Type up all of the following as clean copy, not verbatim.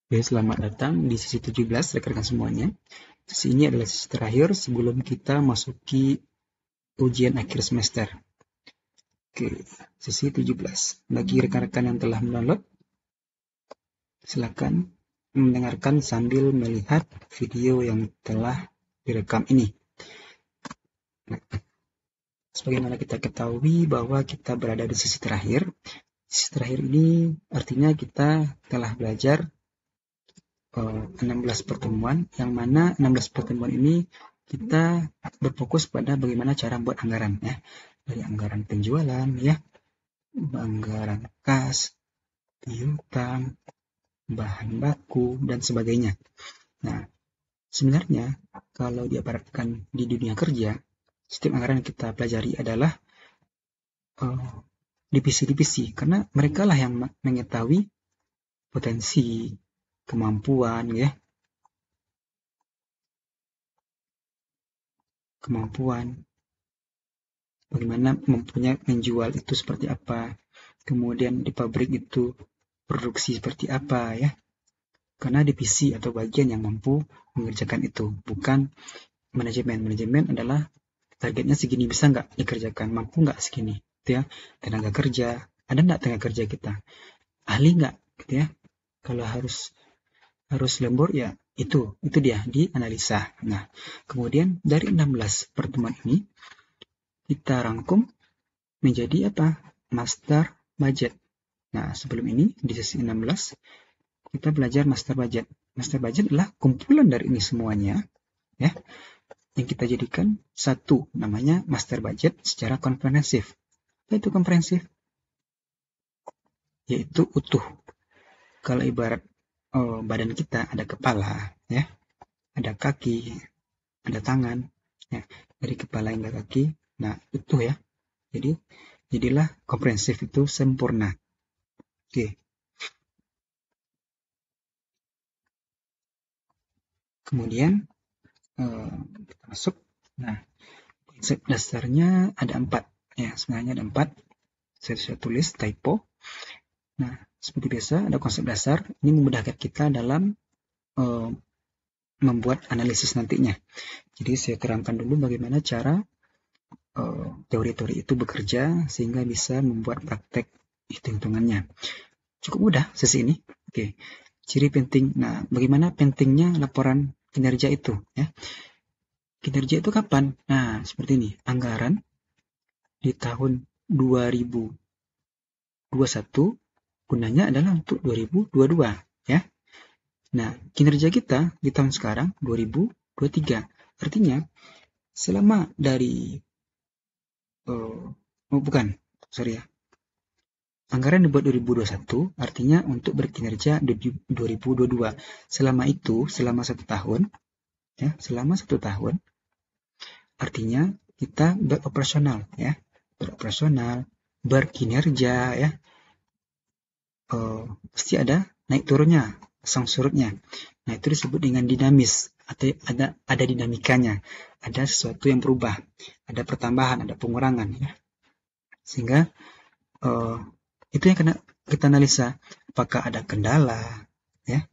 Oke, selamat datang di sesi 17 rekan-rekan semuanya. Sesi ini adalah sesi terakhir sebelum kita masuki ujian akhir semester. Oke, sesi 17. Bagi rekan-rekan yang telah mendownload, silakan mendengarkan sambil melihat video yang telah direkam ini. Sebagaimana kita ketahui bahwa kita berada di sesi terakhir. Sesi terakhir ini artinya kita telah belajar 16 pertemuan, yang mana 16 pertemuan ini kita berfokus pada bagaimana cara membuat anggaran, ya, dari anggaran penjualan, ya, anggaran kas, piutang, bahan baku, dan sebagainya. Nah, sebenarnya kalau diibaratkan di dunia kerja, setiap anggaran yang kita pelajari adalah divisi-divisi, karena mereka lah yang mengetahui potensi, kemampuan, ya, bagaimana mempunyai menjual itu seperti apa, kemudian di pabrik itu produksi seperti apa, ya, karena divisi atau bagian yang mampu mengerjakan itu, bukan manajemen. Manajemen adalah targetnya segini, bisa nggak dikerjakan, mampu nggak segini, gitu ya. Tenaga kerja, ada nggak tenaga kerja kita, ahli nggak, gitu ya. Kalau harus lembur, ya itu dia dianalisa. Nah, kemudian dari 16 pertemuan ini kita rangkum menjadi apa? Master budget. Nah, sebelum ini di sesi 16 kita belajar master budget. Master budget adalah kumpulan dari ini semuanya, ya, yang kita jadikan satu, namanya master budget secara komprehensif. Apa itu komprehensif? Yaitu utuh. Kalau ibarat badan kita ada kepala, ya, ada kaki, ada tangan, ya, dari kepala hingga kaki, nah utuh, ya. Jadilah komprehensif itu sempurna. Oke. Kemudian kita masuk. Nah, konsep dasarnya ada 4, ya, sebenarnya ada 4. Saya tulis typo. Nah, seperti biasa ada konsep dasar. Ini memudahkan kita dalam membuat analisis nantinya. Jadi saya terangkan dulu bagaimana cara teori-teori itu bekerja sehingga bisa membuat praktek hitung-hitungannya. Cukup mudah sesi ini. Oke. Ciri penting. Nah, bagaimana pentingnya laporan kinerja itu, ya? Kinerja itu kapan? Nah, seperti ini. Anggaran di tahun 2021 gunanya adalah untuk 2022, ya. Nah, kinerja kita di tahun sekarang 2023. Artinya selama dari anggaran dibuat 2021, artinya untuk berkinerja di 2022. Selama itu, selama 1 tahun, ya, selama 1 tahun, artinya kita beroperasional, ya, berkinerja, ya. Pasti ada naik turunnya, pasang surutnya. Nah, itu disebut dengan dinamis, atau ada dinamikanya, ada sesuatu yang berubah, ada pertambahan, ada pengurangan, ya. Sehingga itu yang kena kita analisa, apakah ada kendala, ya,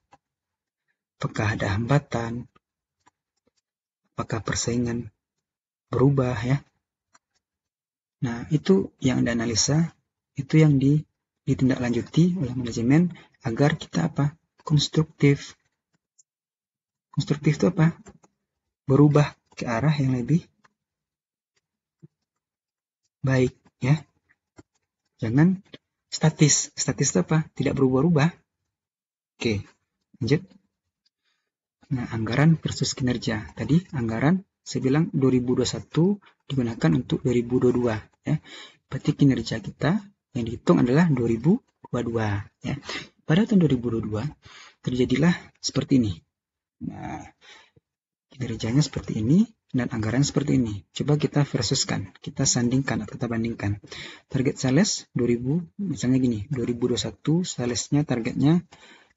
apakah ada hambatan, apakah persaingan berubah, ya. Nah, itu yang dianalisa, itu yang ditindaklanjuti oleh manajemen agar kita apa? Konstruktif. Konstruktif itu apa? Berubah ke arah yang lebih baik, ya. Jangan statis. Statis itu apa? Tidak berubah-ubah. Oke, lanjut. Nah, anggaran versus kinerja. Tadi anggaran saya bilang 2021 digunakan untuk 2022, ya. Berarti kinerja kita yang dihitung adalah 2022, ya. Pada tahun 2022 terjadilah seperti ini. Nah, kinerjanya seperti ini dan anggaran seperti ini. Coba kita versuskan, kita sandingkan atau kita bandingkan. Target sales 2000, misalnya gini, 2021 salesnya targetnya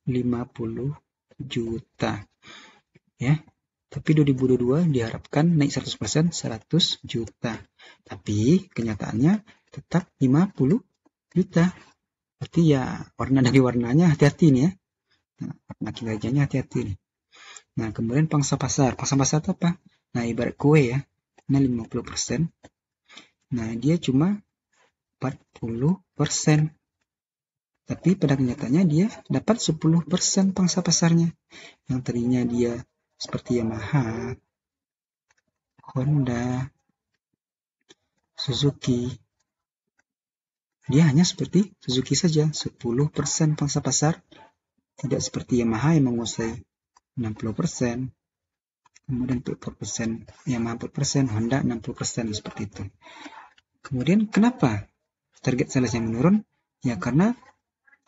50 juta, ya. Tapi 2022 diharapkan naik 100%, 100 juta. Tapi kenyataannya tetap 50 juta. Berarti ya warna dari warnanya hati-hati nih, ya. Nah, Nah, kinerjanya hati-hati nih. Nah, kemudian pangsa pasar. Pangsa pasar itu apa? Nah, ibarat kue ya. Nah, 50%. Nah, dia cuma 40%. Tapi pada kenyataannya dia dapat 10% pangsa pasarnya. Yang tadinya dia seperti Yamaha, Honda, Suzuki. Dia hanya seperti Suzuki saja, 10% pangsa pasar. Tidak seperti Yamaha yang menguasai 60%, kemudian 40%, Yamaha 40%, Honda 60%, seperti itu. Kemudian kenapa target salesnya menurun? Ya karena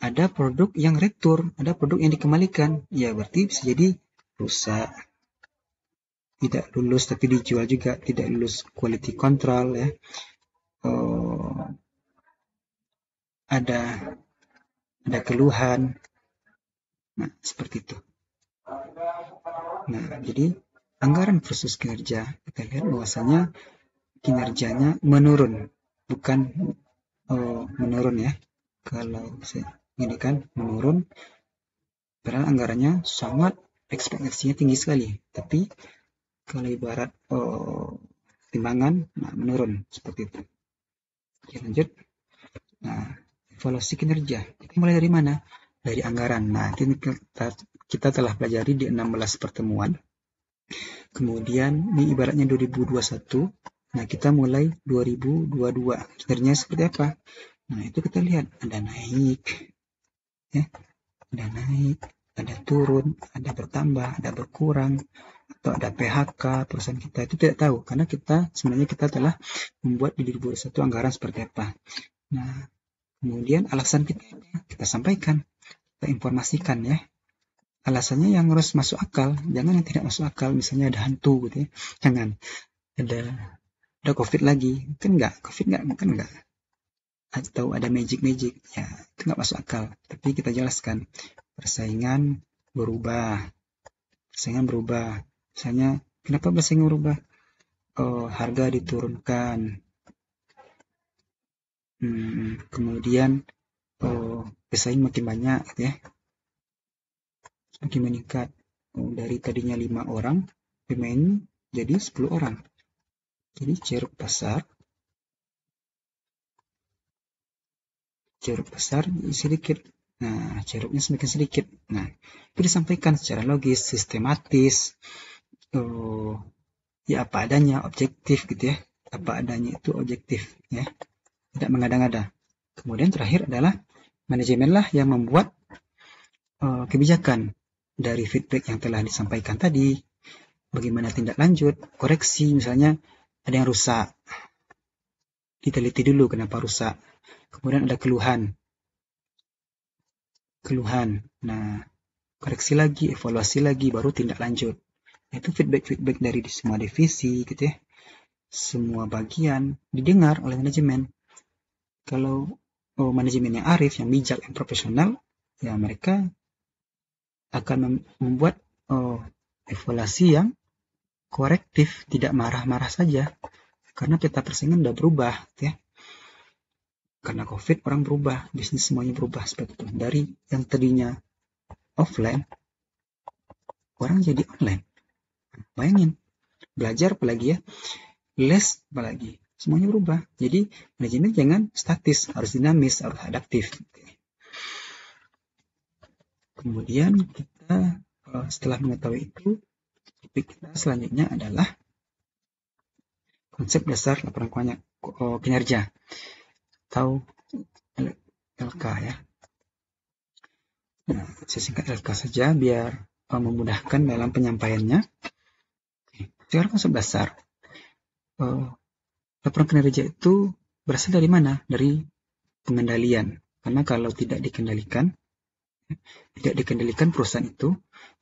ada produk yang retur, ada produk yang dikembalikan. Ya berarti bisa jadi rusak, tidak lulus tapi dijual juga, tidak lulus quality control ya. Ada keluhan. Nah, seperti itu. Nah, jadi anggaran versus kinerja, kita lihat bahwasanya kinerjanya menurun, bukan menurun ya. Kalau ini kan menurun, padahal anggarannya sangat, ekspektasinya tinggi sekali. Tapi kalau ibarat timbangan, nah menurun seperti itu. Oke, lanjut. Nah, evaluasi kinerja. Kita mulai dari mana? Dari anggaran. Nah, ini kita telah pelajari di 16 pertemuan. Kemudian ini ibaratnya 2021. Nah, kita mulai 2022. Kinerjanya seperti apa? Nah, itu kita lihat ada naik, ya, ada naik, ada turun, ada bertambah, ada berkurang, atau ada PHK perusahaan kita. Itu tidak tahu karena sebenarnya kita telah membuat di 2021 anggaran seperti apa. Nah, kemudian alasan kita sampaikan, kita informasikan ya. Alasannya yang harus masuk akal, jangan yang tidak masuk akal. Misalnya ada hantu gitu ya, jangan. Ada COVID lagi, kan enggak? COVID enggak, mungkin enggak. Atau ada magic ya itu nggak masuk akal. Tapi kita jelaskan persaingan berubah. Misalnya kenapa persaingan berubah? Harga diturunkan, kemudian pesaing makin banyak gitu ya, makin meningkat. Dari tadinya 5 orang pemain jadi 10 orang. Jadi ceruk pasar sedikit. Nah, ceruknya semakin sedikit. Nah, itu disampaikan secara logis, sistematis, ya apa adanya, objektif gitu ya. Apa adanya itu objektif ya, tidak mengada-ngada. Kemudian terakhir adalah manajemen lah yang membuat kebijakan dari feedback yang telah disampaikan tadi. Bagaimana tindak lanjut, koreksi, misalnya ada yang rusak, diteliti dulu kenapa rusak. Kemudian ada keluhan. Nah, koreksi lagi, evaluasi lagi, baru tindak lanjut. Itu feedback dari semua divisi gitu ya. Semua bagian didengar oleh manajemen. Kalau manajemen yang arif, yang bijak, yang profesional, ya mereka akan membuat evaluasi yang korektif, tidak marah-marah saja. Karena peta persaingan udah berubah gitu ya. Karena COVID orang berubah, bisnis semuanya berubah seperti itu. Dari yang tadinya offline, orang jadi online. Bayangin, belajar apalagi ya, les apalagi, semuanya berubah. Jadi manajemen jangan statis, harus dinamis, harus adaptif. Kemudian kita setelah mengetahui itu, topik kita selanjutnya adalah konsep dasar laporan kinerja atau LK ya. Nah, saya singkat LK saja biar memudahkan dalam penyampaiannya. Sekarang konsep dasar. Laporan kinerja itu berasal dari mana? Dari pengendalian. Karena kalau tidak dikendalikan perusahaan itu,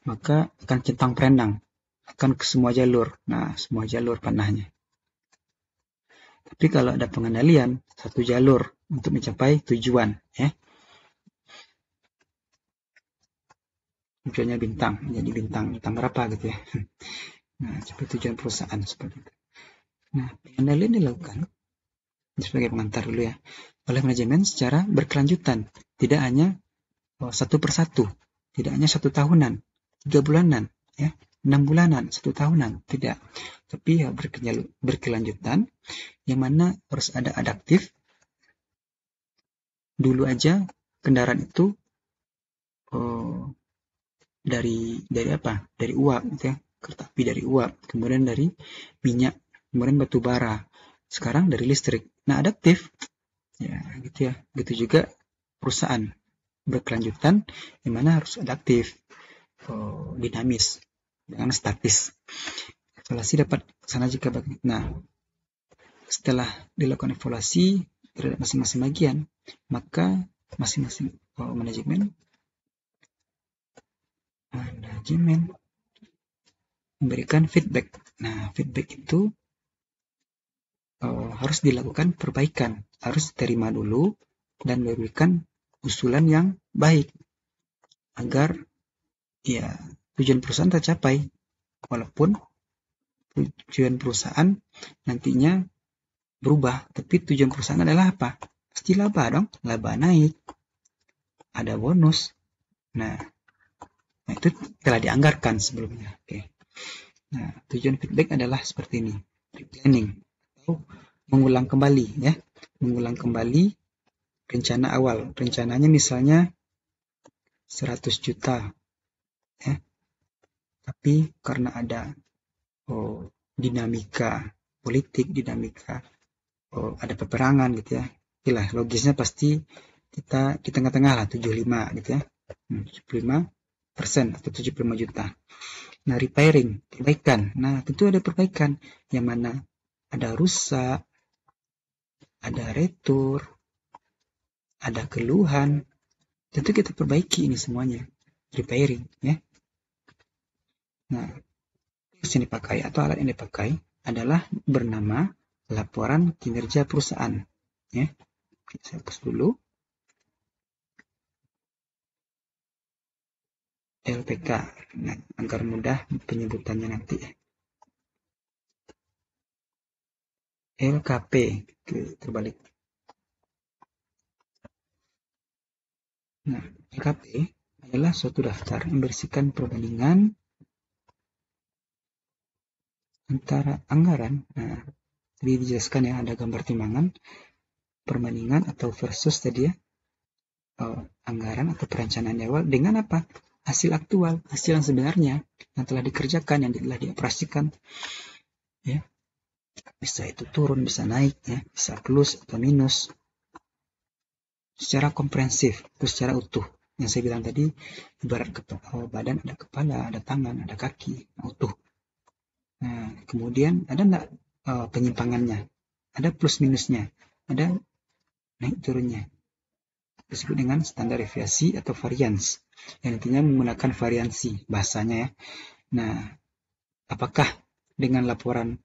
maka akan centang perenang, akan ke semua jalur. Nah, semua jalur panahnya. Tapi kalau ada pengendalian, satu jalur untuk mencapai tujuan, ya. Tujuannya bintang, jadi bintang berapa gitu ya. Nah, capai tujuan perusahaan seperti itu. Nah, pengendalian dilakukan sebagai pengantar dulu ya, oleh manajemen secara berkelanjutan, tidak hanya satu persatu, Tidak hanya 1 tahunan, 3 bulanan, ya, 6 bulanan, 1 tahunan, tidak. Tapi ya berkelanjutan, yang mana harus ada adaptif. Dulu aja kendaraan itu dari apa? Dari uap, gitu ya. Kereta api dari uap, kemudian dari minyak, kemudian batu bara. Sekarang dari listrik. Nah, adaptif, ya gitu ya. Gitu juga perusahaan berkelanjutan, yang mana harus adaptif, dinamis, dengan statis. Evaluasi dapat sana jika nah, setelah dilakukan evaluasi terhadap masing-masing bagian, maka masing-masing manajemen memberikan feedback. Nah, feedback itu harus dilakukan perbaikan, harus diterima dulu dan memberikan usulan yang baik agar ya tujuan perusahaan tercapai. Walaupun tujuan perusahaan nantinya berubah, tapi tujuan perusahaan adalah apa? Pasti laba dong, laba naik, ada bonus. Nah itu telah dianggarkan sebelumnya. Oke. Nah, tujuan feedback adalah seperti ini, replanning atau mengulang kembali, ya, mengulang kembali rencana awal. Rencananya misalnya 100 juta, ya, tapi karena ada dinamika politik, dinamika ada peperangan gitu ya. Itulah logisnya pasti kita di tengah-tengah lah, 75 gitu ya. 75% atau 75 juta. Nah, repairing, perbaikan. Nah, tentu ada perbaikan yang mana ada rusak, ada retur, ada keluhan. Tentu kita perbaiki ini semuanya. Repairing, ya. Nah, tools yang dipakai atau alat yang dipakai adalah bernama laporan kinerja perusahaan, ya. Saya hapus dulu. LPK, nah, agar mudah penyebutannya nanti. LKP, terbalik. Nah, LKP adalah suatu daftar yang berisikan perbandingan antara anggaran. Nah, tadi dijelaskan ya, ada gambar timbangan, perbandingan atau versus tadi ya, anggaran atau perencanaan awal dengan apa? Hasil aktual, hasil yang sebenarnya yang telah dikerjakan, yang telah dioperasikan, ya. Bisa itu turun, bisa naik, ya, bisa plus atau minus. Secara komprehensif, itu secara utuh. Yang saya bilang tadi, ibarat badan ada kepala, ada tangan, ada kaki, utuh. Nah, kemudian ada enggak penyimpangannya? Ada plus minusnya, ada naik turunnya. Disebut dengan standar deviasi atau variance, yang intinya menggunakan variansi bahasanya ya. Nah, apakah dengan laporan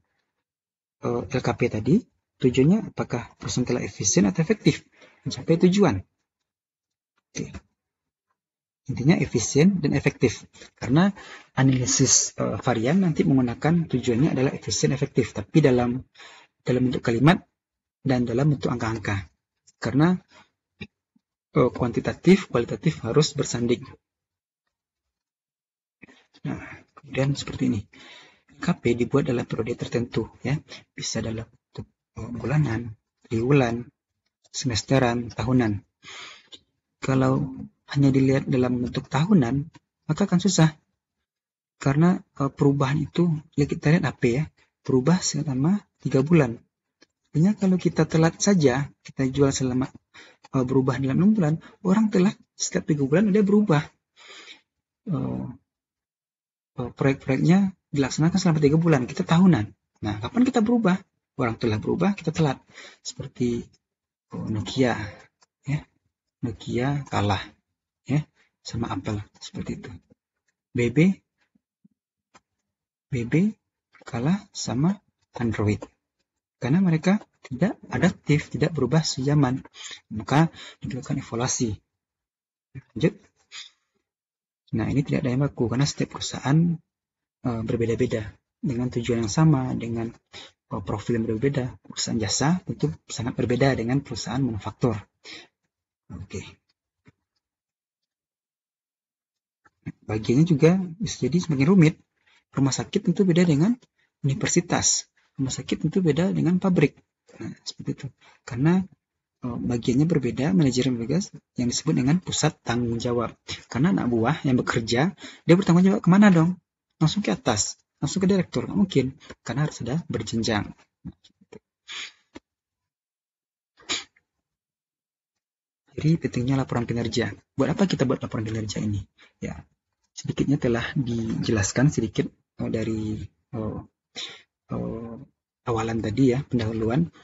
LKP tadi tujuannya apakah perusahaan telah efisien atau efektif mencapai tujuan? Oke. Intinya efisien dan efektif, karena analisis varian nanti menggunakan tujuannya adalah efisien efektif, tapi dalam bentuk kalimat dan dalam bentuk angka-angka, karena kuantitatif kualitatif harus bersanding. Nah, kemudian seperti ini, KP dibuat dalam periode tertentu, ya, bisa dalam bentuk bulanan, triwulan, semesteran, tahunan. Kalau hanya dilihat dalam bentuk tahunan, maka akan susah, karena perubahan itu ya kita lihat AP ya, berubah selama 3 bulan. Artinya kalau kita telat saja, kita jual selama berubah dalam 6 bulan, orang telat setiap 3 bulan udah berubah. Proyek-proyeknya dilaksanakan selama 3 bulan, kita tahunan. Nah, kapan kita berubah? Orang telah berubah, kita telat. Seperti Nokia, ya, Nokia kalah, ya, sama Apple, seperti itu. BB kalah sama Android, karena mereka tidak adaptif, tidak berubah sejaman. Maka dilakukan evaluasi. Lanjut. Nah, ini tidak ada yang baku, karena setiap perusahaan berbeda-beda, dengan tujuan yang sama, dengan profil yang berbeda. Perusahaan jasa tentu sangat berbeda dengan perusahaan manufaktur. Oke. Bagiannya juga bisa jadi semakin rumit. Rumah sakit tentu beda dengan universitas. Rumah sakit tentu beda dengan pabrik. Nah, seperti itu. Karena bagiannya berbeda, manajemen tugas yang disebut dengan pusat tanggung jawab. Karena anak buah yang bekerja, dia bertanggung jawab kemana dong? Langsung ke atas, langsung ke direktur. Nggak mungkin, karena harus ada berjenjang. Jadi pentingnya laporan kinerja. Buat apa kita buat laporan kinerja ini? Ya, sedikitnya telah dijelaskan sedikit dari uh, uh, awalan tadi ya, pendahuluan.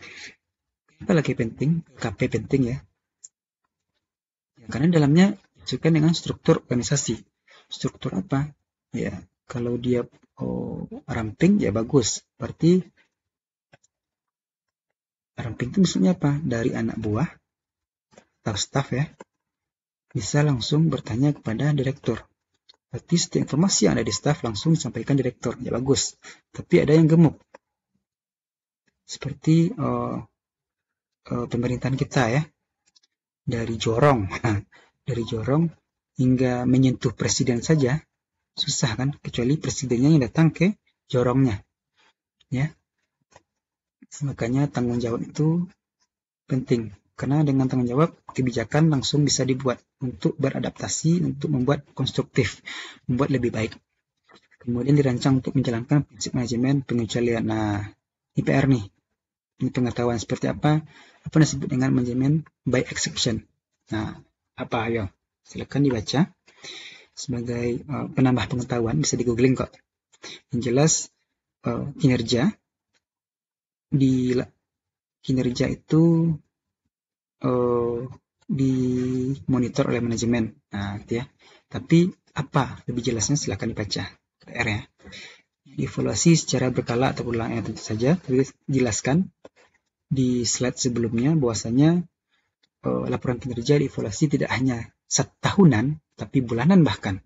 Apa lagi penting? KP penting ya. Karena dalamnya disesuaikan dengan struktur organisasi. Struktur apa? Ya, kalau dia ramping ya bagus. Berarti ramping itu maksudnya apa? Dari anak buah atau staff ya, bisa langsung bertanya kepada direktur. Berarti setiap informasi yang ada di staff langsung disampaikan direktur. Ya bagus. Tapi ada yang gemuk. Seperti pemerintahan kita ya. Dari jorong. Dari jorong hingga menyentuh presiden saja susah kan, kecuali presidennya yang datang ke jorongnya ya. Makanya tanggung jawab itu penting, karena dengan tanggung jawab kebijakan langsung bisa dibuat untuk beradaptasi, untuk membuat konstruktif, membuat lebih baik. Kemudian dirancang untuk menjalankan prinsip manajemen pengecualian. Nah, ini PR nih, ini pengetahuan seperti apa yang disebut dengan manajemen by exception. Nah, apa ayo silakan dibaca sebagai penambah pengetahuan, bisa di googling kok. Yang jelas kinerja itu dimonitor oleh manajemen. Nah, gitu ya. Tapi apa lebih jelasnya silakan dibaca PR ya. Evaluasi secara berkala atau berulang ya tentu saja. Tapi jelaskan di slide sebelumnya bahwasanya laporan kinerja dievaluasi tidak hanya setahunan, tapi bulanan bahkan.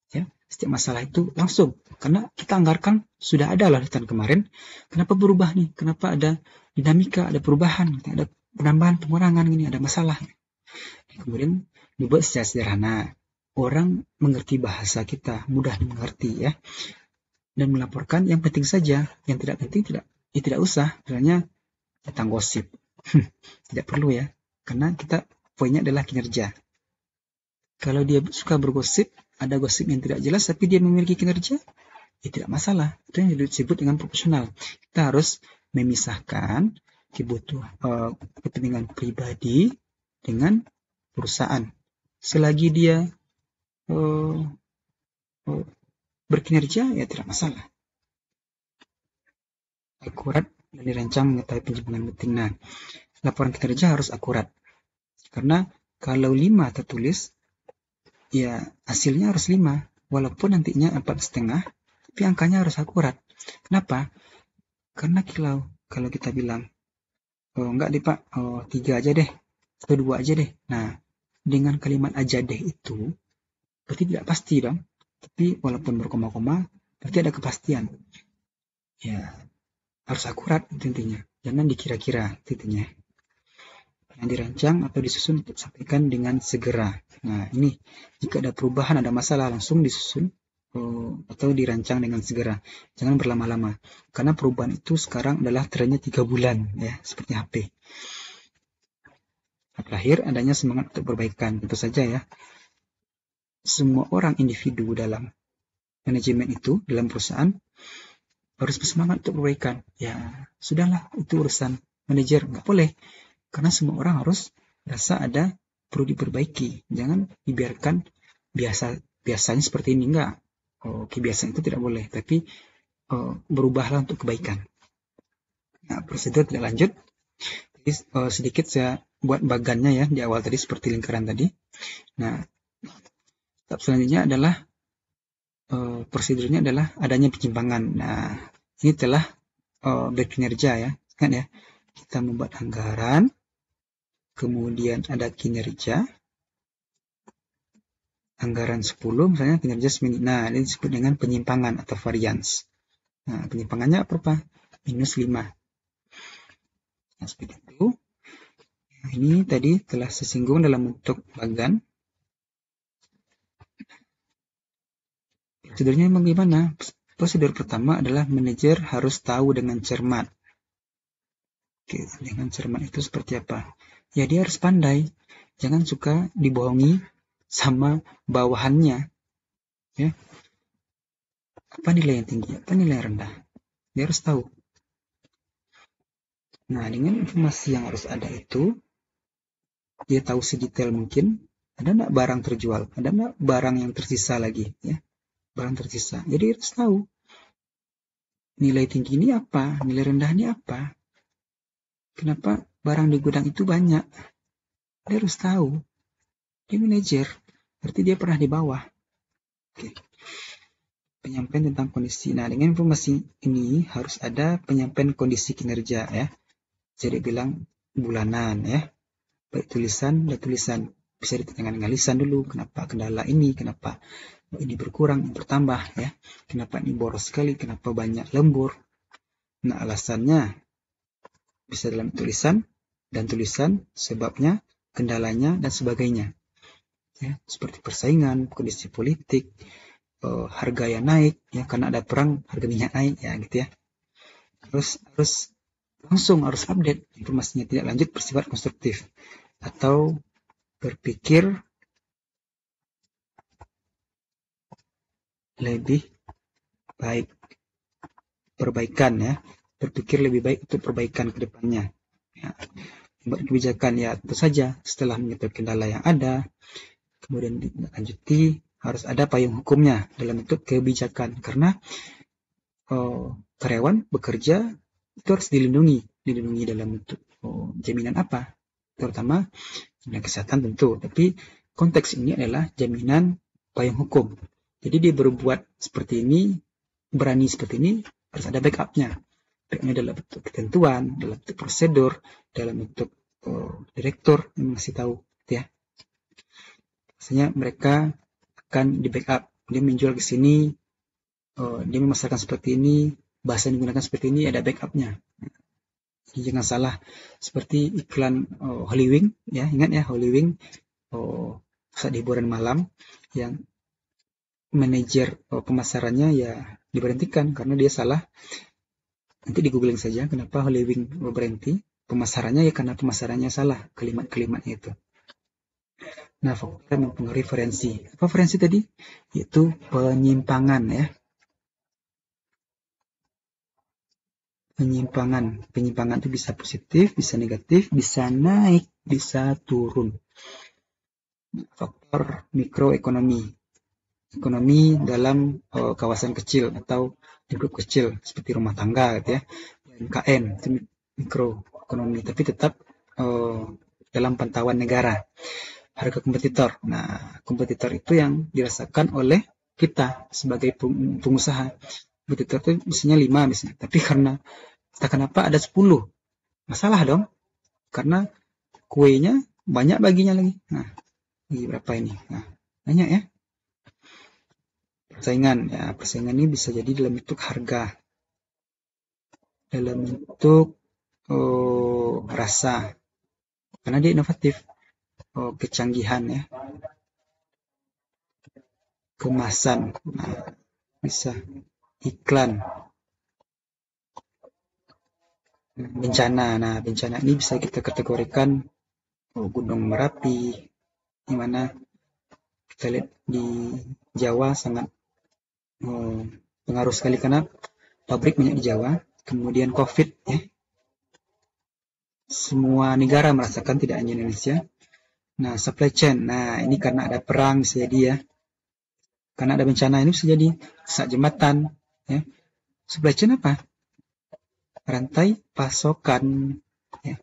Ya, setiap masalah itu langsung, karena kita anggarkan sudah ada loh tahun kemarin, kenapa berubah nih, kenapa ada dinamika, ada perubahan, ada penambahan, pengurangan, ini ada masalah. Kemudian dibuat secara sederhana, orang mengerti bahasa kita, mudah dimengerti ya, dan melaporkan yang penting saja, yang tidak penting tidak usah, misalnya tentang gosip, tidak perlu ya, karena kita poinnya adalah kinerja. Kalau dia suka bergosip, ada gosip yang tidak jelas tapi dia memiliki kinerja, ya tidak masalah. Itu yang disebut dengan profesional. Kita harus memisahkan kepentingan pribadi dengan perusahaan. Selagi dia berkinerja, ya tidak masalah. Akurat dan dirancang mengetahui penjelasan penting. Nah, laporan kinerja harus akurat. Karena kalau 5 tertulis, ya hasilnya harus 5. Walaupun nantinya 4,5, tapi angkanya harus akurat. Kenapa? Karena kalau kita bilang, enggak deh Pak, 3 aja deh, atau 2 aja deh. Nah, dengan kalimat aja deh itu, berarti tidak pasti dong. Tapi walaupun berkoma-koma, berarti ada kepastian. Ya, harus akurat intinya. Jangan dikira-kira intinya. Yang dirancang atau disusun untuk disampaikan dengan segera. Nah, ini jika ada perubahan, ada masalah, langsung disusun atau dirancang dengan segera. Jangan berlama-lama. Karena perubahan itu sekarang adalah trennya 3 bulan ya, seperti HP. Terakhir, adanya semangat untuk perbaikan. Tentu saja ya. Semua orang individu dalam manajemen itu, dalam perusahaan, harus bersemangat untuk perbaikan. Ya, sudahlah, itu urusan manajer. Nggak boleh. Karena semua orang harus merasa ada perlu diperbaiki. Jangan dibiarkan biasanya seperti ini. Enggak. Kebiasaan itu tidak boleh. Tapi berubahlah untuk kebaikan. Nah, prosedur tidak lanjut. Jadi, sedikit saya buat bagannya ya di awal tadi seperti lingkaran tadi. Nah, tahap selanjutnya adalah prosedurnya adalah adanya penyimpangan. Nah, ini telah berkinerja ya. Kan ya. Kita membuat anggaran, kemudian ada kinerja, anggaran 10 misalnya kinerja seminggu. Nah, ini disebut dengan penyimpangan atau variance. Nah, penyimpangannya apa? Minus 5. Nah, seperti itu. Nah, ini tadi telah sesinggung dalam bentuk bagan. Prosedurnya memang gimana? Prosedur pertama adalah manajer harus tahu dengan cermat. Oke, dengan cermat itu seperti apa? Ya dia harus pandai. Jangan suka dibohongi sama bawahannya. Ya, apa nilai yang tinggi, apa nilai yang rendah. Dia harus tahu. Nah, dengan informasi yang harus ada itu, dia tahu sedetail mungkin, ada nggak barang terjual, ada nggak barang yang tersisa lagi, ya, barang tersisa. Jadi harus tahu nilai tinggi ini apa, nilai rendah ini apa, kenapa barang di gudang itu banyak. Dia harus tahu. Dia manajer, berarti dia pernah di bawah. Oke. Penyampaian tentang kondisi. Nah, dengan informasi ini harus ada penyampaian kondisi kinerja, ya. Jadi bilang bulanan, ya. Baik tulisan dan tulisan. Bisa ditentukan dengan lisan dulu, kenapa kendala ini, kenapa ini berkurang, bertambah, ya. Kenapa ini boros sekali, kenapa banyak lembur. Nah, alasannya bisa dalam tulisan dan tulisan, sebabnya, kendalanya, dan sebagainya. Ya, seperti persaingan, kondisi politik, harga yang naik, ya karena ada perang, harga minyak naik, ya gitu ya. Harus langsung harus update informasinya, tidak lanjut bersifat konstruktif atau berpikir lebih baik, perbaikan, ya, berpikir lebih baik untuk perbaikan ke depannya, ya. Membuat kebijakan, ya tentu saja setelah mengetahui kendala yang ada, kemudian dilanjuti, harus ada payung hukumnya dalam bentuk kebijakan, karena karyawan bekerja itu harus dilindungi dalam bentuk jaminan apa, terutama jaminan kesehatan tentu, tapi konteks ini adalah jaminan payung hukum. Jadi dia berbuat seperti ini, berani seperti ini, harus ada backupnya. Backupnya dalam bentuk ketentuan, dalam bentuk prosedur, dalam bentuk direktur yang masih tahu, ya. Biasanya mereka akan di backup, dia menjual ke sini, dia memasarkan seperti ini, bahasa yang digunakan seperti ini, ada backupnya. Jadi jangan salah seperti iklan Holywing, ya, ingat ya Holywing, pusat hiburan malam yang manajer pemasarannya ya diberhentikan karena dia salah. Nanti di googling saja kenapa Holywing berhenti pemasarannya, ya karena pemasarannya salah, kalimat-kalimatnya itu. Nah, faktor yang mempengaruhi referensi. Apa referensi tadi? Yaitu penyimpangan, ya. Penyimpangan itu bisa positif, bisa negatif, bisa naik, bisa turun. Faktor mikroekonomi. Ekonomi dalam kawasan kecil atau lingkup kecil seperti rumah tangga, gitu ya. UMKM itu mikroekonomi, tapi tetap dalam pantauan negara. Harga kompetitor. Nah, kompetitor itu yang dirasakan oleh kita sebagai pengusaha. Kompetitor itu misalnya 5 misalnya, tapi karena entah kenapa ada 10. Masalah dong. Karena kuenya banyak baginya lagi. Nah, bagi berapa ini? Nah, banyak ya. Persaingan. Ya, persaingan ini bisa jadi dalam bentuk harga. Dalam bentuk rasa. Karena dia inovatif. Kecanggihan, ya. Kemasan. Nah, bisa iklan. Bencana. Nah, bencana ini bisa kita kategorikan Gunung Merapi, di mana kita lihat di Jawa sangat pengaruh sekali karena pabrik banyak di Jawa. Kemudian COVID, ya. Semua negara merasakan, tidak hanya Indonesia. Nah, supply chain. Nah, ini karena ada perang bisa jadi, ya. Karena ada bencana ini bisa jadi rusak jembatan, ya. Supply chain apa? Rantai pasokan, ya.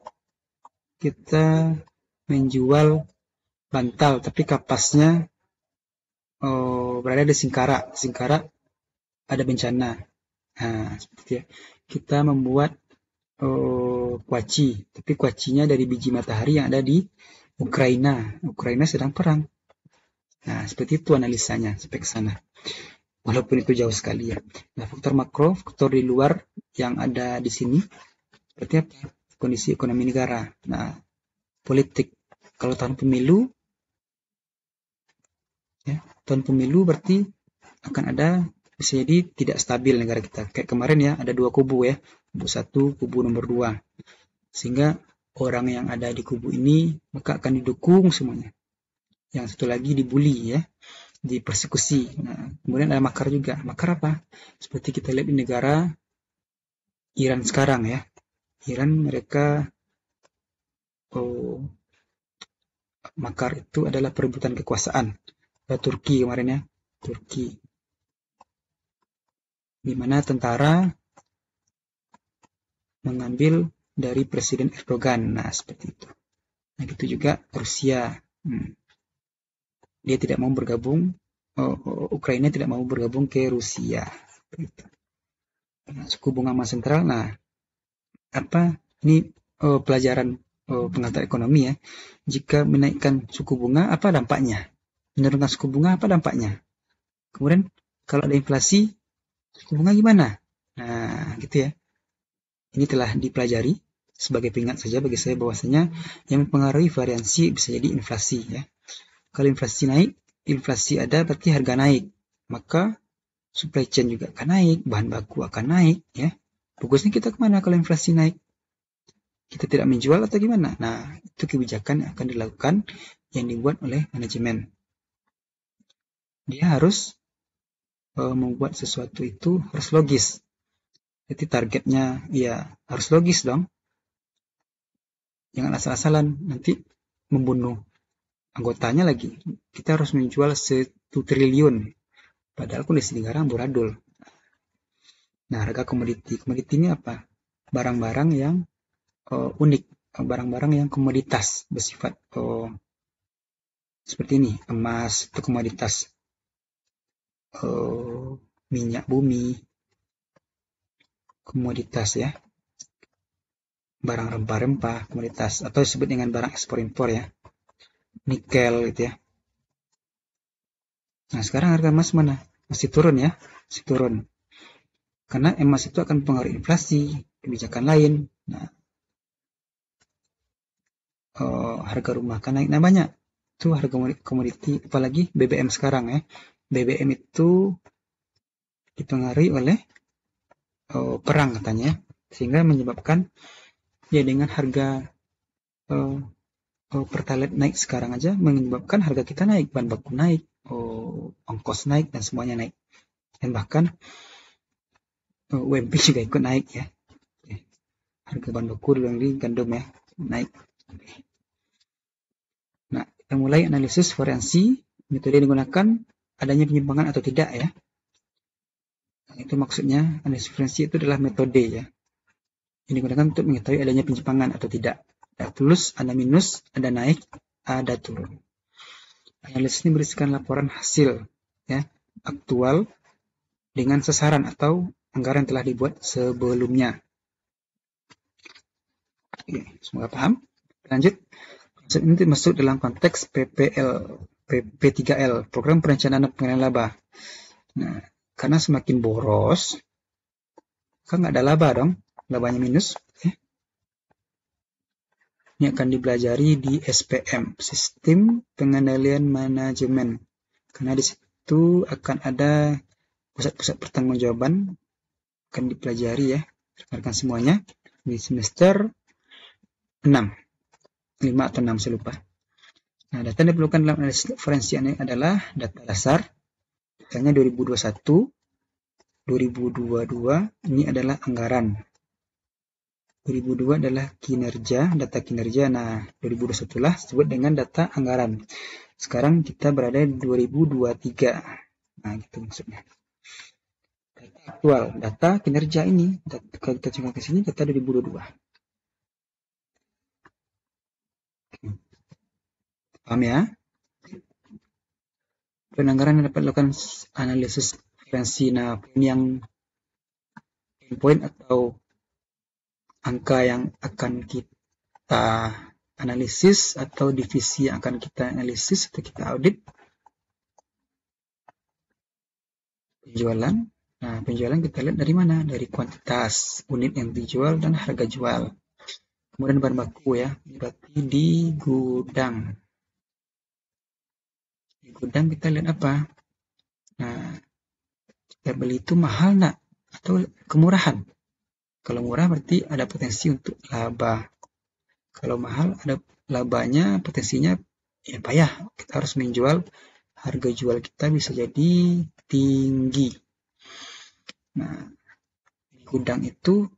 Kita menjual bantal tapi kapasnya berada di Singkara ada bencana. Nah, seperti ya. Kita membuat kuaci, tapi kuacinya dari biji matahari yang ada di Ukraina sedang perang. Nah, seperti itu analisanya sampai ke sana. Walaupun itu jauh sekali, ya. Nah, faktor makro, faktor di luar yang ada di sini seperti apa? Kondisi ekonomi negara. Nah, politik. Kalau tahun pemilu, ya, tahun pemilu berarti akan ada, bisa jadi tidak stabil negara kita. Kayak kemarin ya, ada dua kubu ya, kubu satu, kubu nomor dua. Sehingga orang yang ada di kubu ini maka akan didukung semuanya. Yang satu lagi dibully ya, dipersekusi. Nah, kemudian ada makar juga. Makar apa? Seperti kita lihat di negara Iran sekarang ya. Iran mereka makar itu adalah perebutan kekuasaan. Turki kemarin ya, Turki. Di mana tentara mengambil dari Presiden Erdogan. Nah, seperti itu. Nah, itu juga Rusia. Dia tidak mau bergabung, Ukraina tidak mau bergabung ke Rusia. Nah, suku bunga emas sentral. Nah, apa ini pelajaran pengantar ekonomi ya. Jika menaikkan suku bunga, apa dampaknya? Menurunkan suku bunga, apa dampaknya? Kemudian kalau ada inflasi, suku bunga gimana? Nah, gitu ya. Ini telah dipelajari sebagai pengingat saja bagi saya bahwasanya yang mempengaruhi variansi bisa jadi inflasi ya. Kalau inflasi naik, inflasi ada berarti harga naik. Maka supply chain juga akan naik, bahan baku akan naik ya. Bagusnya kita kemana kalau inflasi naik? Kita tidak menjual atau gimana? Nah, itu kebijakan yang akan dilakukan yang dibuat oleh manajemen. Dia harus membuat sesuatu itu harus logis. Jadi targetnya ya harus logis dong. Jangan asal-asalan, nanti membunuh anggotanya lagi. Kita harus menjual 1 triliun. Padahal kondisi negara amburadul. Nah, harga komoditi. Komoditi ini apa? Barang-barang yang unik. Barang-barang yang komoditas bersifat seperti ini. Emas itu komoditas. Minyak bumi. Komoditas ya. Barang rempah-rempah komoditas. Atau disebut dengan barang ekspor-impor ya. Nikel gitu ya. Nah, sekarang harga emas mana? Masih turun ya. Masih turun. Karena emas itu akan mempengaruhi inflasi, kebijakan lain. Nah, harga rumah akan naik. Nah, banyak. Itu harga komoditi, apalagi BBM sekarang ya. BBM itu dipengaruhi oleh perang katanya. Sehingga menyebabkan ya dengan harga Pertalite naik sekarang aja menyebabkan harga kita naik, bahan baku naik, ongkos naik, dan semuanya naik. Dan bahkan UMP juga ikut naik ya. Harga bahan baku dalam ini gandum ya, naik. Nah, kita mulai analisis variansi. Metode yang digunakan adanya penyimpangan atau tidak ya. Nah, itu maksudnya analisis variansi itu adalah metode ya. Yang digunakan untuk mengetahui adanya penyimpangan atau tidak. Ada plus, ada minus, ada naik, ada turun. Analisis ini berisikan laporan hasil ya, aktual dengan sasaran atau anggaran yang telah dibuat sebelumnya. Oke, semoga paham. Lanjut. Konsep ini masuk dalam konteks P3L, Program Perencanaan dan Pengendalian Laba. Nah, karena semakin boros, kan nggak ada laba dong, labanya minus. Ini akan dipelajari di SPM, Sistem Pengendalian Manajemen. Karena di situ akan ada pusat-pusat pertanggungjawaban, akan dipelajari ya, rekan semuanya di semester 6. 5 atau 6 saya lupa. Nah, data yang diperlukan dalam analisis forensik ini adalah data dasar. Datanya 2021, 2022 ini adalah anggaran. 2002 adalah kinerja, data kinerja. Nah, 2021 lah disebut dengan data anggaran. Sekarang kita berada di 2023. Nah, gitu maksudnya. Data aktual, data kinerja ini, kalau kita coba ke sini, data 2022. Paham ya? Pelanggaran yang dapat dilakukan analisis variansi. Nah, ini yang endpoint atau angka yang akan kita analisis atau divisi yang akan kita analisis atau kita audit. Penjualan. Nah, penjualan kita lihat dari mana? Dari kuantitas unit yang dijual dan harga jual. Kemudian bahan baku ya, berarti di gudang. Di gudang kita lihat apa? Nah, Kita beli itu mahal nak atau kemurahan? Kalau murah berarti ada potensi untuk laba. Kalau mahal ada labanya, potensinya ya payah. Kita harus menjual, harga jual kita bisa jadi tinggi. Nah, di gudang itu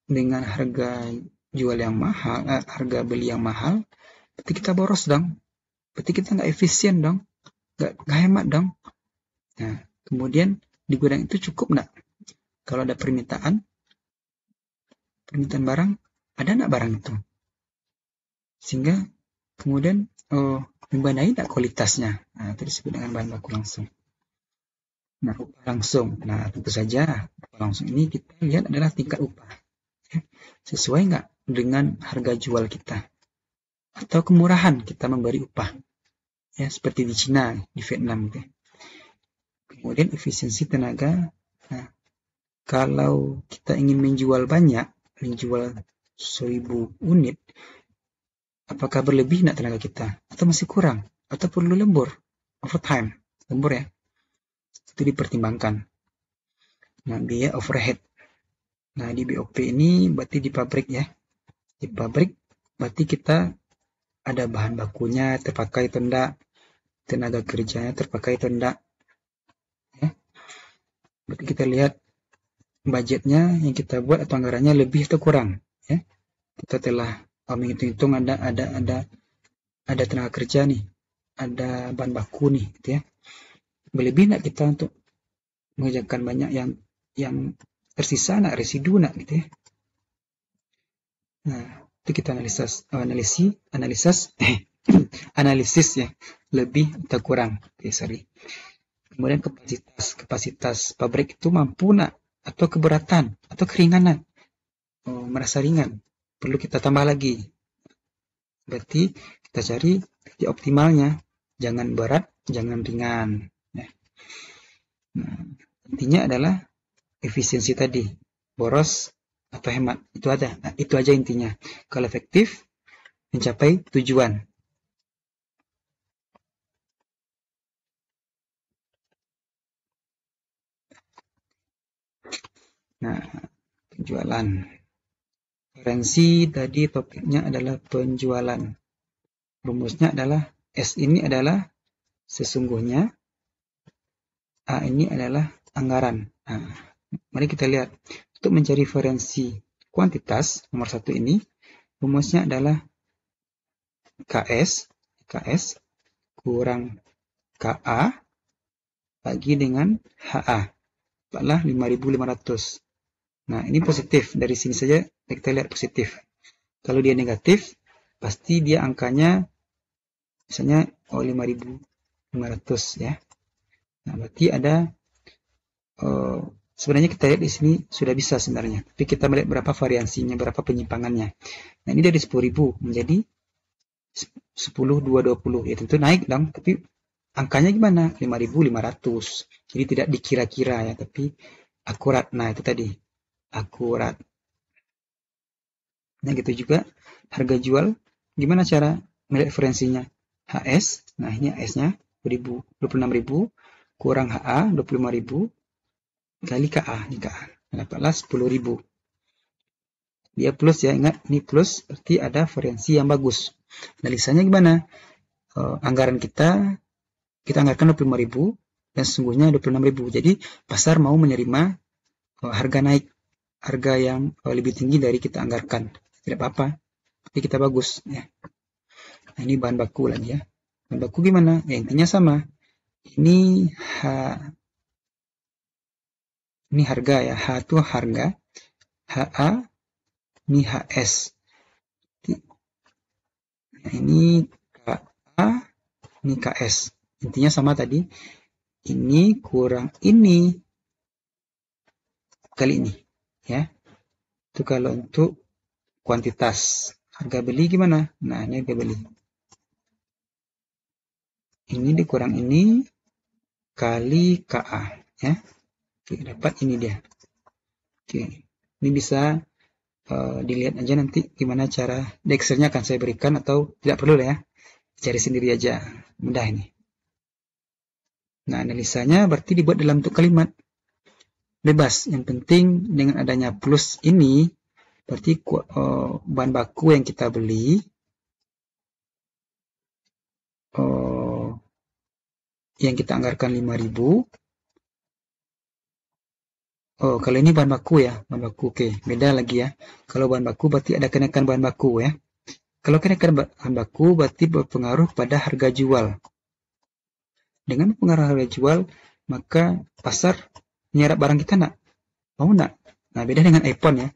dengan harga jual yang mahal, harga beli yang mahal, berarti kita boros dong. Berarti kita nggak efisien dong, nggak hemat dong. Nah, kemudian di gudang itu cukup nggak? Kalau ada permintaan barang, ada nggak barang itu? Sehingga kemudian membenahi nggak kualitasnya? Nah, itu disebut dengan bahan baku langsung. Nah, upah langsung. Nah, tentu saja upah langsung ini kita lihat adalah tingkat upah. Sesuai nggak dengan harga jual kita? Atau kemurahan kita memberi upah? Ya, seperti di Cina, di Vietnam gitu. Kemudian efisiensi tenaga. Nah, kalau kita ingin menjual banyak, menjual 1000 unit, apakah berlebih nak tenaga kita? Atau masih kurang? Atau perlu lembur? Overtime, lembur ya. Itu dipertimbangkan. Nah, biaya overhead. Nah, di BOP ini berarti di pabrik ya. Di pabrik berarti kita ada bahan bakunya terpakai atau enggak, tenaga kerjanya terpakai atau enggak. Ya. Berarti kita lihat budgetnya yang kita buat atau anggarannya lebih atau kurang. Ya. Kita telah menghitung-hitung ada tenaga kerja nih, ada bahan baku nih, gitu ya. Berlebih enggak kita untuk mengerjakan banyak yang tersisa nak, residu nak, gitu ya. Nah, itu kita analisis ya, lebih atau kurang. Sorry. Kemudian kapasitas pabrik itu mampu nak, atau keberatan, atau keringanan. Merasa ringan, perlu kita tambah lagi. Berarti kita cari titik optimalnya, jangan berat, jangan ringan. Ya. Nah, intinya adalah efisiensi tadi, boros atau hemat, itu aja intinya. Kalau efektif, mencapai tujuan. Nah, penjualan. Referensi tadi topiknya adalah penjualan. Rumusnya adalah S ini adalah sesungguhnya, A ini adalah anggaran. Nah, mari kita lihat. Untuk mencari referensi kuantitas, nomor 1 ini, rumusnya adalah KS kurang KA bagi dengan HA. Adalah 5.500. Nah, ini positif. Dari sini saja kita lihat positif. Kalau dia negatif, pasti dia angkanya misalnya 5.500 ya. Nah, berarti ada sebenarnya kita lihat di sini sudah bisa sebenarnya. Tapi kita melihat berapa variansinya, berapa penyimpangannya. Nah, ini dari 10.000 menjadi 10, 2, 20. Ya tentu naik dong, tapi angkanya gimana? 5.500. Jadi tidak dikira-kira ya, tapi akurat. Nah, itu tadi. Akurat. Nah, gitu juga harga jual. Gimana cara melihat referensinya? HS. Nah, ini HS-nya 26.000 kurang HA 25.000 kali KA. Ini KA. Dapatlah 10.000. Dia plus ya, ingat ini plus berarti ada variansi yang bagus. Analisanya gimana? Anggaran kita anggarkan 25.000 dan sesungguhnya 26.000. Jadi pasar mau menerima harga naik, harga yang lebih tinggi dari kita anggarkan. Tidak apa-apa, tapi kita bagus ya. Nah, ini bahan baku lagi ya. Bahan baku gimana? Ya, intinya sama. Ini ini harga ya. H itu harga, HA ini HS. Nah, ini KA, ini KS. Intinya sama tadi. Ini kurang ini kali ini ya. Itu kalau untuk kuantitas. Harga beli gimana? Nah, ini harga beli. Ini dikurang ini kali KA ya. Oke, dapat ini dia. Oke, ini bisa dilihat aja nanti gimana cara di Excel-nya akan saya berikan atau tidak perlu ya. Cari sendiri aja. Mudah ini. Nah, analisanya berarti dibuat dalam bentuk kalimat. Bebas. Yang penting dengan adanya plus ini, berarti bahan baku yang kita beli, yang kita anggarkan 5.000. Oh, kalau ini bahan baku ya, bahan baku. Oke, beda lagi ya. Kalau bahan baku berarti ada kenaikan bahan baku ya. Kalau kenaikan bahan baku berarti berpengaruh pada harga jual. Dengan pengaruh harga jual, maka pasar menyerap barang kita nak? Mau nak? Nah, beda dengan iPhone ya.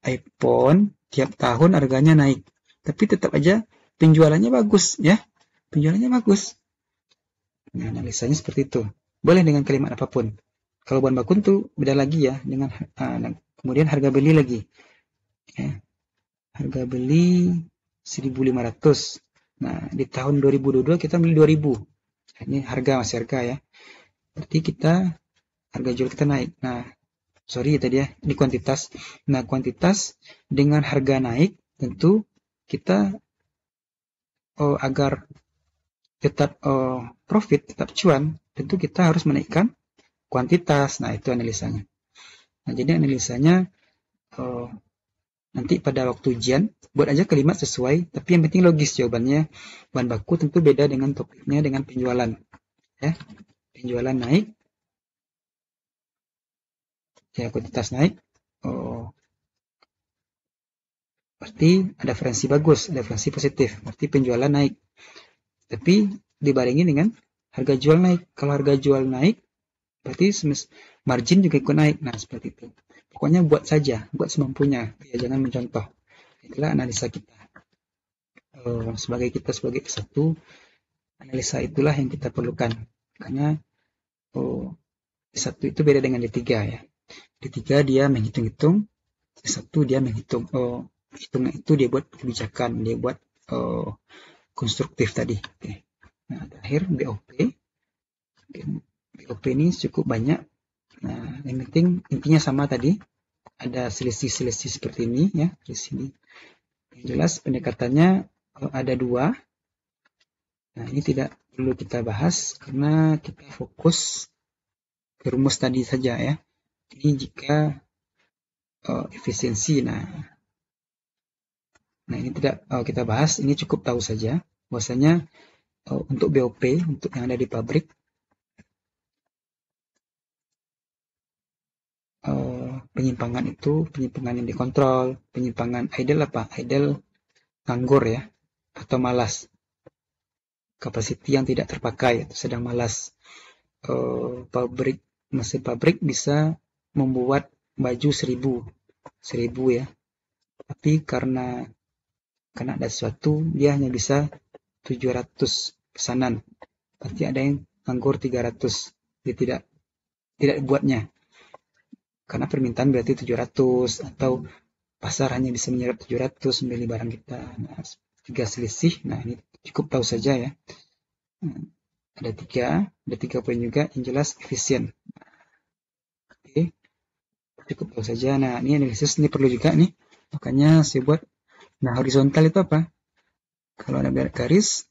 iPhone tiap tahun harganya naik, tapi tetap aja penjualannya bagus ya. Penjualannya bagus. Nah, analisanya seperti itu. Boleh dengan kalimat apapun. Kalau bahan baku itu beda lagi ya dengan kemudian harga beli lagi. Ya. Harga beli 1.500. Nah, di tahun 2022 kita beli 2.000. Ini harga, masih harga ya. Berarti kita harga jual kita naik. Nah, sorry tadi ya, ini kuantitas. Nah, kuantitas dengan harga naik, tentu kita agar tetap profit, tetap cuan, tentu kita harus menaikkan kuantitas. Nah, itu analisanya. Nah, jadi analisanya nanti pada waktu ujian, buat aja kalimat sesuai, tapi yang penting logis jawabannya. Bahan baku tentu beda dengan topiknya dengan penjualan. Ya, penjualan naik, ya kuantitas naik, berarti ada referensi bagus, ada referensi positif, berarti penjualan naik. Tapi dibarengi dengan harga jual naik. Kalau harga jual naik, berarti margin juga ikut naik. Nah, seperti itu. Pokoknya buat saja, buat semampunya. Ya, jangan mencontoh. Itulah analisa kita. Sebagai S1, analisa itulah yang kita perlukan. Karena S1 itu beda dengan D3 ya. D3 dia menghitung-hitung, S1 dia menghitung. Hitungan itu dia buat kebijakan, dia buat konstruktif tadi. Oke. Nah, terakhir BOP. BOP ini cukup banyak. Nah, yang penting intinya sama tadi. Ada selisih-selisih seperti ini ya, di sini. Yang jelas pendekatannya ada dua. Nah, ini tidak perlu kita bahas karena kita fokus ke rumus tadi saja ya. Ini jika efisiensi. Nah, ini tidak kita bahas. Ini cukup tahu saja. Bahwasanya untuk BOP, untuk yang ada di pabrik, penyimpangan itu penyimpangan yang dikontrol, penyimpangan idle apa? Idle nganggur ya, atau malas. Capacity yang tidak terpakai atau sedang malas. Mesin pabrik bisa membuat baju 1.000 ya. Tapi karena ada sesuatu, dia hanya bisa 700 pesanan. Berarti ada yang nganggur 300. Dia tidak buatnya. Karena permintaan berarti 700 atau pasar hanya bisa menyerap 700 membeli barang kita. Nah, 3 selisih. Nah, ini cukup tahu saja ya. Ada 3 poin juga yang jelas efisien. Oke. Cukup tahu saja. Nah, ini analisis ini perlu juga nih. Makanya saya buat. Nah, horizontal itu apa? Kalau ada garis,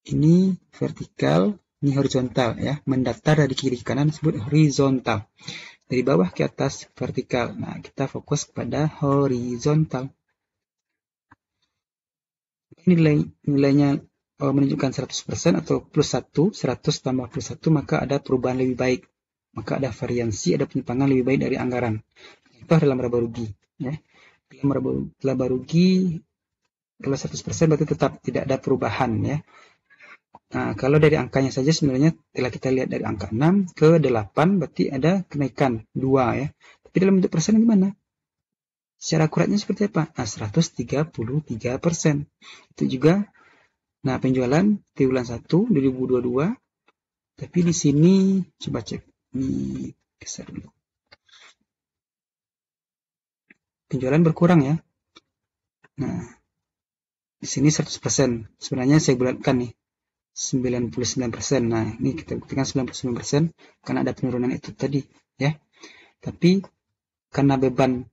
ini vertikal, ini horizontal ya. Mendatar dari kiri ke kanan disebut horizontal. Dari bawah ke atas vertikal. Nah, kita fokus pada horizontal. Nilainya menunjukkan 100% atau plus 1, 100 tambah plus 1, maka ada perubahan lebih baik. Maka ada variansi, ada penyimpangan lebih baik dari anggaran. Itu dalam laba rugi. Ya. Dalam laba rugi, kalau 100% berarti tetap tidak ada perubahan. Ya. Nah, kalau dari angkanya saja sebenarnya telah kita lihat dari angka 6 ke 8 berarti ada kenaikan 2 ya. Tapi dalam bentuk persen gimana? Secara akuratnya seperti apa? Nah, 133%. Itu juga, nah penjualan triwulan 1 2022. Tapi di sini coba cek. Ini geser dulu. Penjualan berkurang ya. Nah, di sini 100%. Sebenarnya saya bulatkan nih. 99%. Nah, ini kita buktikan 99% karena ada penurunan itu tadi ya. Tapi karena beban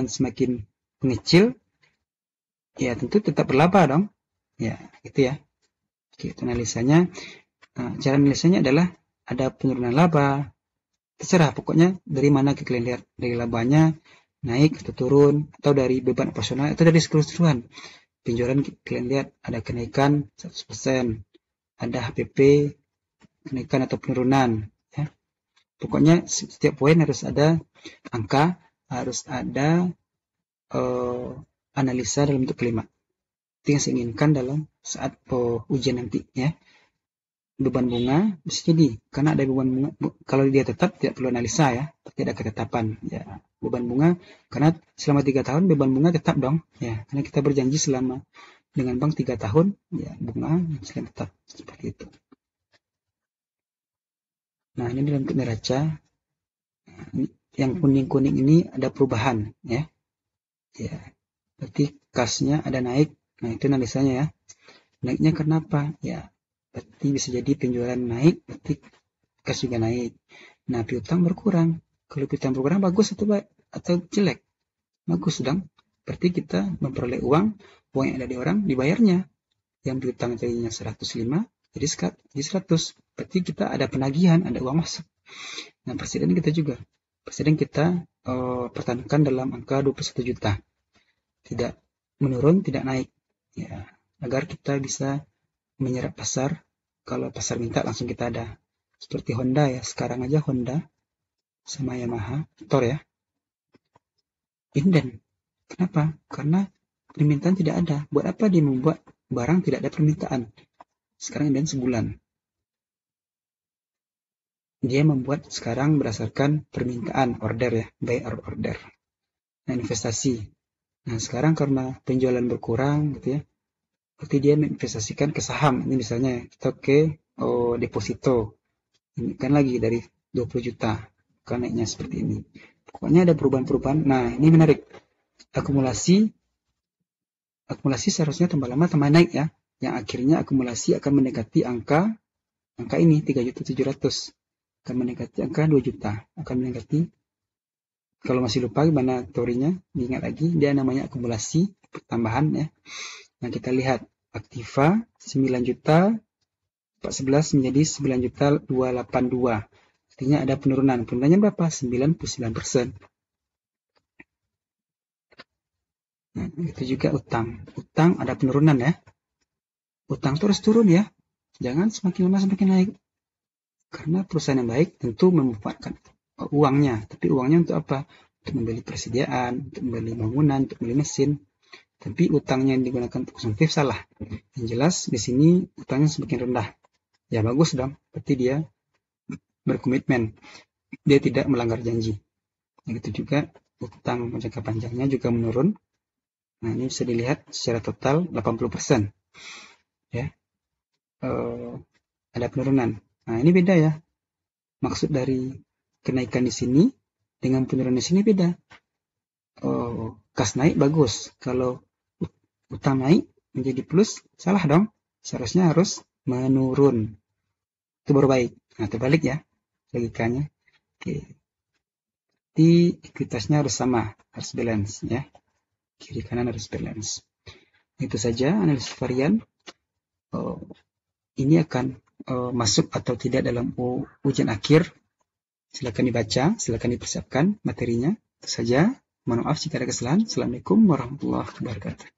semakin mengecil, ya tentu tetap berlaba dong. Ya, gitu ya. Oke, itu analisanya. Nah, cara analisanya adalah ada penurunan laba, terserah pokoknya dari mana kalian lihat, dari labanya naik atau turun, atau dari beban operasional, atau dari keseluruhan penjualan kalian lihat ada kenaikan 100%, ada HPP kenaikan atau penurunan, ya. Pokoknya setiap poin harus ada angka, harus ada analisa dalam bentuk kalimat. Itu yang saya inginkan dalam saat ujian nanti, ya. Beban bunga bisa jadi karena ada beban bunga, kalau dia tetap tidak perlu analisa, ya, tidak ada ketetapan, ya. Beban bunga karena selama 3 tahun beban bunga tetap dong, ya, karena kita berjanji selama dengan bank 3 tahun, ya, bunga selalu tetap seperti itu. Nah, ini dalam bentuk neraca. Yang kuning-kuning ini ada perubahan, ya. Ya, berarti kasnya ada naik. Nah, itu analisanya, ya. Naiknya kenapa? Ya, berarti bisa jadi penjualan naik, berarti kas juga naik. Nah, piutang berkurang. Kalau piutang berkurang bagus atau jelek? Bagus dong. Berarti kita memperoleh uang yang ada di orang dibayarnya. Yang piutang jadinya 105 jadi 100. Berarti kita ada penagihan, ada uang masuk. Nah, presiden kita juga. Presiden kita pertahankan dalam angka 21 juta. Tidak menurun, tidak naik. Ya, agar kita bisa menyerap pasar. Kalau pasar minta langsung kita ada. Seperti Honda, ya. Sekarang aja Honda sama Yamaha, motor, ya. Inden. Kenapa? Karena permintaan tidak ada. Buat apa dia membuat barang tidak ada permintaan? Sekarang inden sebulan. Dia membuat sekarang berdasarkan permintaan, order, ya, buy or order. Nah, investasi. Nah, sekarang karena penjualan berkurang gitu, ya, berarti dia menginvestasikan ke saham. Ini misalnya kita ke deposito. Ini kan lagi dari 20 juta. Kan naiknya seperti ini. Pokoknya ada perubahan-perubahan. Nah, ini menarik. Akumulasi seharusnya tambah lama tambah naik, ya. Yang akhirnya akumulasi akan mendekati angka ini 3.700.000. Akan mendekati angka 2 juta. Akan mendekati, kalau masih lupa gimana teorinya, diingat lagi, dia namanya akumulasi pertambahan, ya. Nah, kita lihat aktiva 9 juta 14 menjadi 9 juta 282. Artinya ada penurunan. Penurunannya berapa? 99%. Nah, itu juga utang. Utang ada penurunan, ya. Utang terus turun, ya. Jangan semakin lama semakin naik. Karena perusahaan yang baik tentu memanfaatkan uangnya. Tapi uangnya untuk apa? Untuk membeli persediaan, untuk membeli bangunan, untuk membeli mesin. Tapi utangnya yang digunakan untuk konsumtif salah. Yang jelas di sini utangnya semakin rendah. Ya bagus dong. Berarti dia berkomitmen. Dia tidak melanggar janji. Begitu juga utang jangka panjangnya juga menurun. Nah, ini bisa dilihat secara total 80%. Ya. Ada penurunan. Nah, ini beda, ya. Maksud dari kenaikan di sini dengan penurunan di sini beda. Kas naik bagus. Kalau utang naik menjadi plus, salah dong. Seharusnya harus menurun. Itu baru baik. Nah, terbalik, ya, logikanya. Oke. Jadi ekuitasnya harus sama, harus balance, ya. Kiri kanan harus balance. Itu saja analisis varian. Ini akan masuk atau tidak dalam ujian akhir. Silakan dibaca, silakan dipersiapkan materinya. Itu saja. Mohon maaf jika ada kesalahan. Assalamualaikum warahmatullahi wabarakatuh.